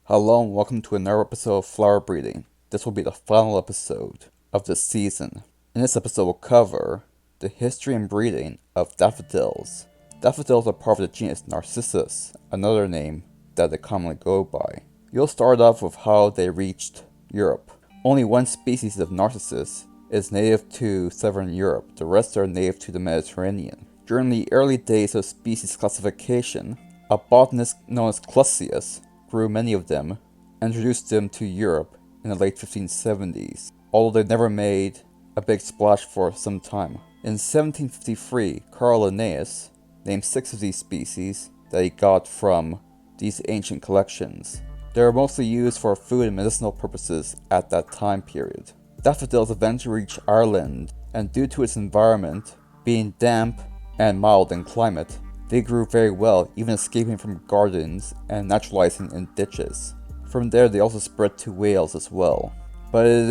Hello and welcome to another episode of Flower Breeding. This will be the final episode of this season. In this episode we'll cover the history and breeding of daffodils. Daffodils are part of the genus Narcissus, another name that they commonly go by. You'll start off with how they reached Europe. Only one species of Narcissus is native to southern Europe, the rest are native to the Mediterranean. During the early days of species classification, a botanist known as Clusius grew many of them and introduced them to Europe in the late 1570s, although they never made a big splash for some time. In 1753, Carl Linnaeus named 6 of these species that he got from these ancient collections. They were mostly used for food and medicinal purposes at that time period. Daffodils eventually reached Ireland, and due to its environment being damp and mild in climate, they grew very well, even escaping from gardens and naturalizing in ditches. From there they also spread to Wales as well. But it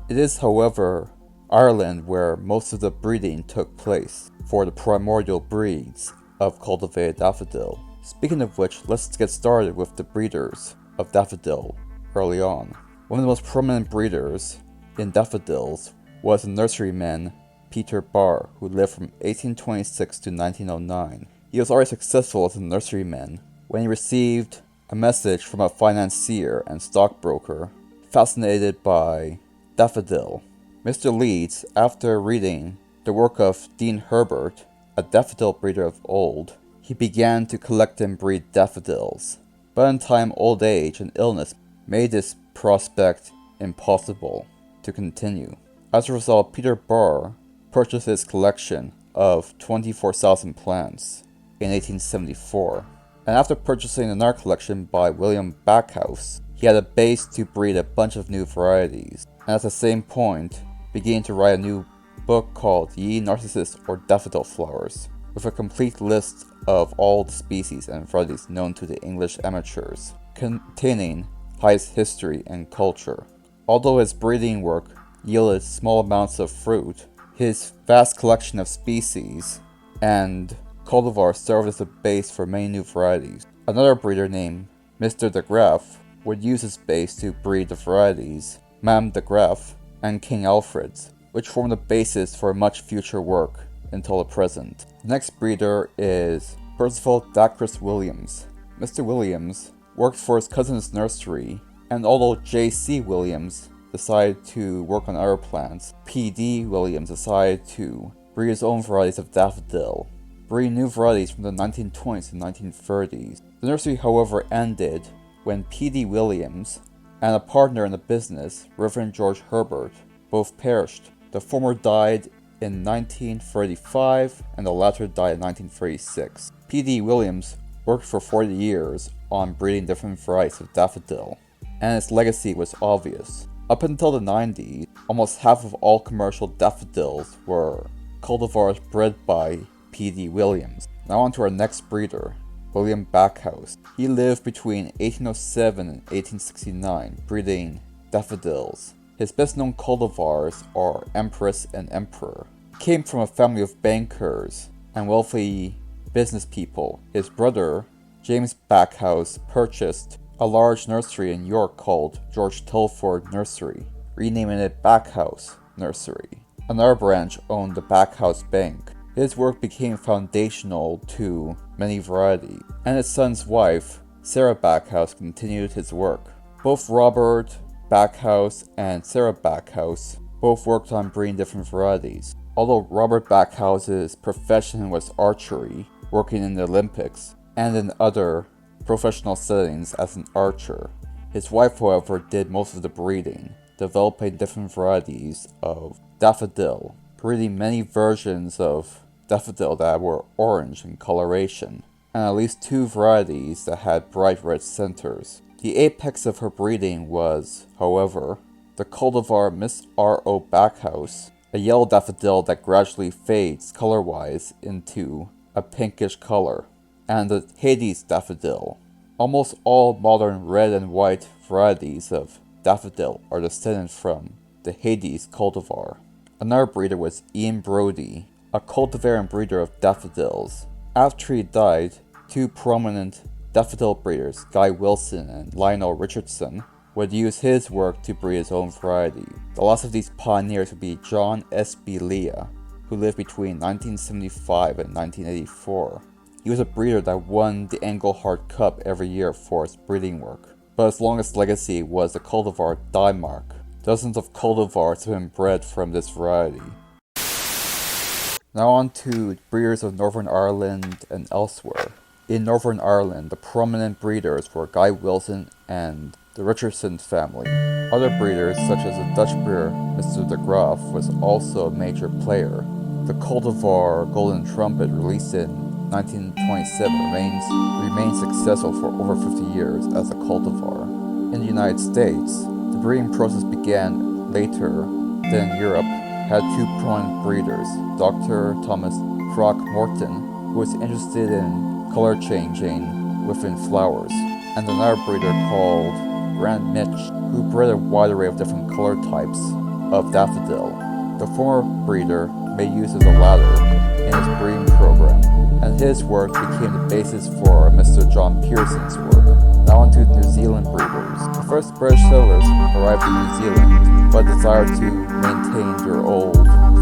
is however Ireland where most of the breeding took place for the primordial breeds of cultivated daffodil. Speaking of which, let's get started with the breeders of daffodil early on. One of the most prominent breeders in daffodils was the nurseryman Peter Barr, who lived from 1826 to 1909. He was already successful as a nurseryman when he received a message from a financier and stockbroker fascinated by daffodil. Mr. Leeds, after reading the work of Dean Herbert, a daffodil breeder of old, he began to collect and breed daffodils. But in time, old age and illness made this prospect impossible to continue. As a result, Peter Barr purchased his collection of 24,000 plants in 1874, and after purchasing another collection by William Backhouse, he had a base to breed a bunch of new varieties, and at the same point began to write a new book called Ye Narcissus or Daffodil Flowers, with a complete list of all the species and varieties known to the English amateurs, containing Hyde's history and culture. Although his breeding work yielded small amounts of fruit, his vast collection of species and cultivars served as a base for many new varieties. Another breeder named Mr. de Graaf would use his base to breed the varieties Madame de Graaf and King Alfred's, which formed the basis for much future work until the present. The next breeder is Percival Dacres Williams. Mr. Williams worked for his cousin's nursery, and although J.C. Williams decided to work on other plants, P.D. Williams decided to breed his own varieties of daffodil, breeding new varieties from the 1920s and 1930s. The nursery, however, ended when P.D. Williams and a partner in the business, Reverend George Herbert, both perished. The former died in 1935 and the latter died in 1936. P.D. Williams worked for 40 years on breeding different varieties of daffodil, and its legacy was obvious. Up until the 90s, almost half of all commercial daffodils were cultivars bred by P.D. Williams. Now on to our next breeder, William Backhouse. He lived between 1807 and 1869, breeding daffodils. His best known cultivars are Empress and Emperor. He came from a family of bankers and wealthy business people. His brother, James Backhouse, purchased a large nursery in York called George Telford Nursery, renaming it Backhouse Nursery. Another branch owned the Backhouse Bank. His work became foundational to many varieties, and his son's wife, Sarah Backhouse, continued his work. Both Robert Backhouse and Sarah Backhouse both worked on breeding different varieties. Although Robert Backhouse's profession was archery, working in the Olympics, and in other professional settings as an archer, his wife, however, did most of the breeding, developing different varieties of daffodil, breeding many versions of daffodil that were orange in coloration, and at least 2 varieties that had bright red centers. The apex of her breeding was, however, the cultivar Miss R.O. Backhouse, a yellow daffodil that gradually fades color-wise into a pinkish color, and the Hades daffodil. Almost all modern red and white varieties of daffodil are descended from the Hades cultivar. Another breeder was Ian Brodie, a cultivar and breeder of daffodils. After he died, 2 prominent daffodil breeders Guy Wilson and Lionel Richardson would use his work to breed his own variety. The last of these pioneers would be John S.B. Leah, who lived between 1975 and 1984. He was a breeder that won the Engelhardt Cup every year for his breeding work, but his longest legacy was the cultivar Dymark. Dozens of cultivars have been bred from this variety. Now on to breeders of Northern Ireland and elsewhere. In Northern Ireland, the prominent breeders were Guy Wilson and the Richardson family. Other breeders, such as the Dutch breeder Mr. de Graaf, was also a major player. The cultivar Golden Trumpet, released in 1927, remains successful for over 50 years as a cultivar. In the United States, the breeding process began later than in Europe, had two prominent breeders, Dr. Thomas Throckmorton, who was interested in color changing within flowers, and another breeder called Grant Mitch, who bred a wide array of different color types of daffodil. The former breeder made use of the latter in his breeding program, and his work became the basis for Mr. John Pearson's work. Now on to New Zealand breeders. The first British settlers arrived in New Zealand, but desired to maintain their old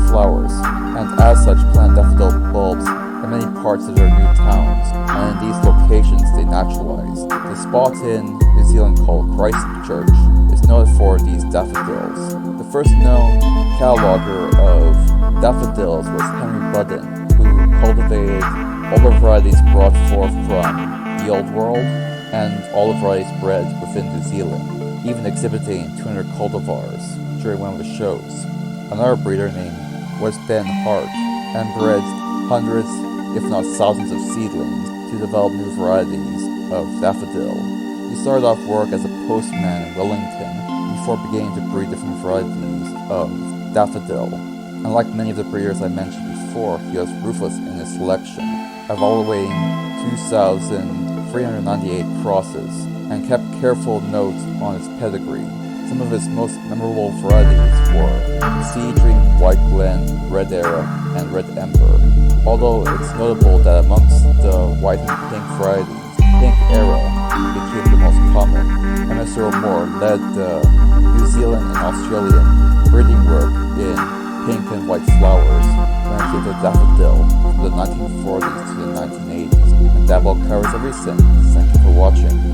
flowers, and as such planted daffodil bulbs in many parts of their new towns, and in these locations they naturalized. The spot in New Zealand called Christchurch is noted for these daffodils. The first known cataloger of daffodils was Henry Budden, who cultivated all the varieties brought forth from the Old World and all the varieties bred within New Zealand, even exhibiting 200 cultivars during one of the shows. Another breeder named was Ben Hart, and bred hundreds, if not thousands of seedlings to develop new varieties of daffodil. He started off work as a postman in Wellington before beginning to breed different varieties of daffodil. And like many of the breeders I mentioned before, he was ruthless in his selection, evaluating 2,398 crosses, and kept careful notes on his pedigree. Some of his most memorable varieties were Sea Dream, White Glen, Red Era, and Red Ember. Although it's notable that amongst the white and pink varieties, Pink Era became the most common, and Mr. Moore led the New Zealand and Australian breeding work in pink and white flowers when it came to daffodil from the 1940s to the 1980s. And that will covers everything. Thank you for watching.